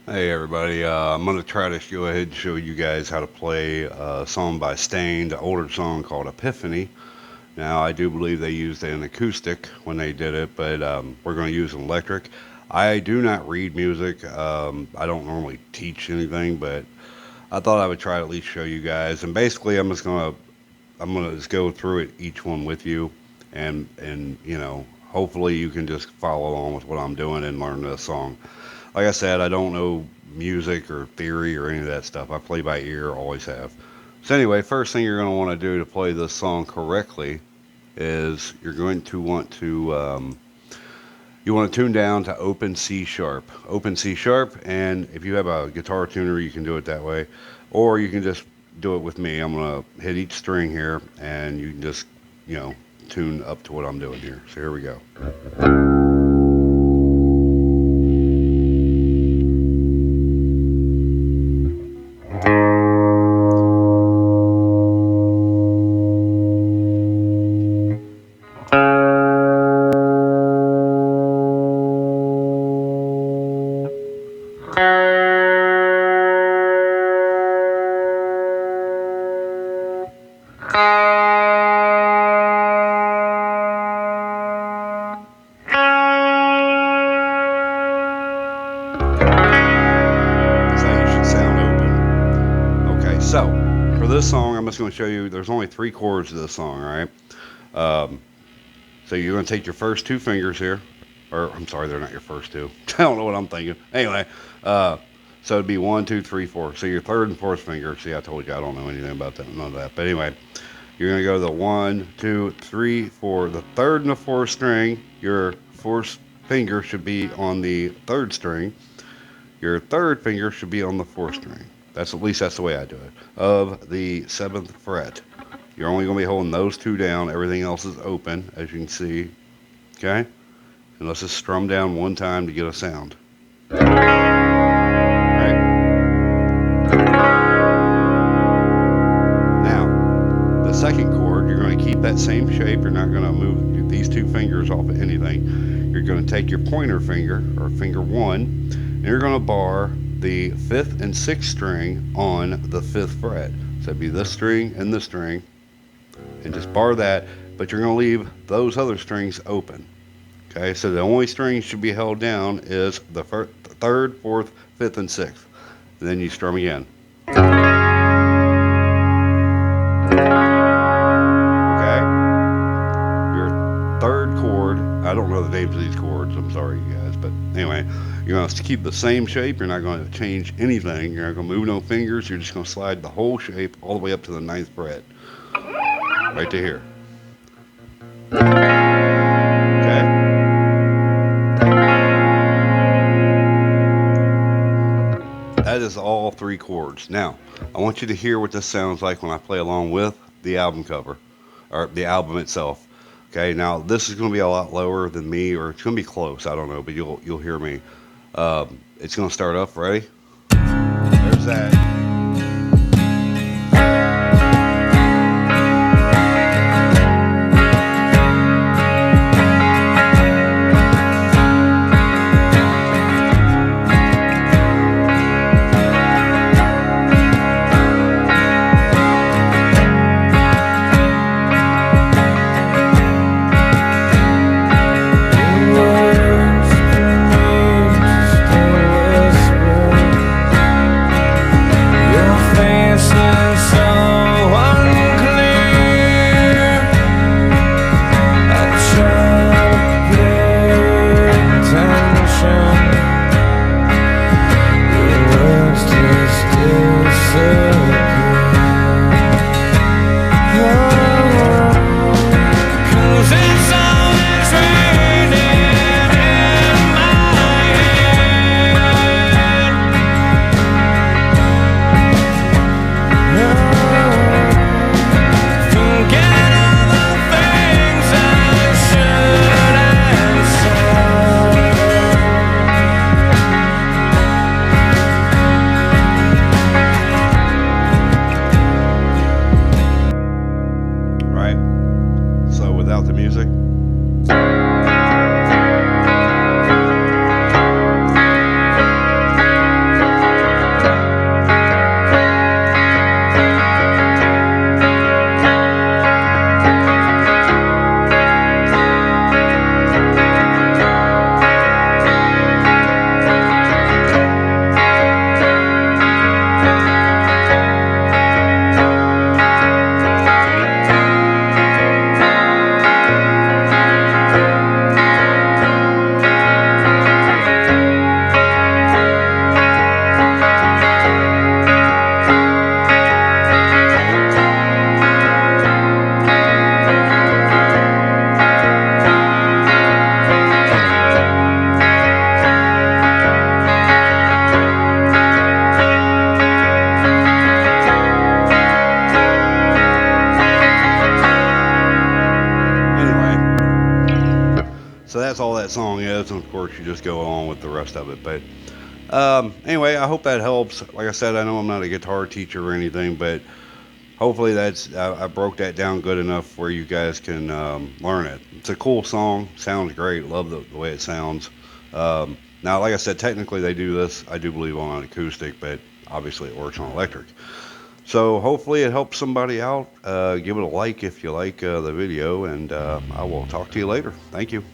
Hey everybody, I'm going to try to go ahead and show you guys how to play a song by Stained, an older song called Epiphany. Now, I do believe they used an acoustic when they did it, but we're going to use an electric. I do not read music. I don't normally teach anything, but I thought I would try to at least show you guys. And basically, I'm gonna just go through it each one with you, and hopefully you can just follow along with what I'm doing and learn this song. Like I said, I don't know music or theory or any of that stuff. I play by ear, always have. So anyway, first thing you're going to want to do to play this song correctly is you're going to want to you want to tune down to open C sharp, open C sharp, and if you have a guitar tuner, you can do it that way, or you can just do it with me. I'm going to hit each string here, and you can just you know tune up to what I'm doing here. So here we go. That's how you should sound open. Okay, so for this song, I'm just going to show you. There's only three chords to this song, all right? Um, so you're going to take your first two fingers here, or I'm sorry, they're not your first two. I don't know what I'm thinking. Anyway, uh, so it'd be one, two, three, four. So your third and fourth finger. See, I told you I don't know anything about that, none of that. But anyway, you're going to go the one, two, three, four. The third and the fourth string, your fourth finger should be on the third string. Your third finger should be on the fourth string. That's at least that's the way I do it. Of the seventh fret. You're only going to be holding those two down. Everything else is open, as you can see. Okay? And let's just strum down one time to get a sound. Right? Now, the second chord, you're going to keep that same shape. You're not going to move these two fingers off of anything. You're going to take your pointer finger, or finger one, and you're going to bar the fifth and sixth string on the fifth fret. So it'd be this string and this string, and just bar that, but you're going to leave those other strings open. Okay, so the only string should be held down is the third, fourth, fifth, and sixth. And then you strum again. Okay, your third chord. I don't know the names of these chords. I'm sorry, you guys, but anyway, you're going to keep the same shape. You're not going to change anything. You're not going to move no fingers. You're just going to slide the whole shape all the way up to the ninth fret, right to here. Okay. That is all three chords. Now, I want you to hear what this sounds like when I play along with the album cover, or the album itself. Okay, now this is going to be a lot lower than me, or it's going to be close. I don't know, but you'll hear me. It's going to start off. Ready? There's that. that song is, and of course you just go on with the rest of it. But anyway, I hope that helps. Like I said, I know I'm not a guitar teacher or anything, but hopefully I broke that down good enough where you guys can learn it. It's a cool song, sounds great. Love the way it sounds. Now, like I said, technically they do this, I do believe, on an acoustic, but obviously it works on electric. So hopefully it helps somebody out. Give it a like if you like the video, and I will talk to you later. Thank you.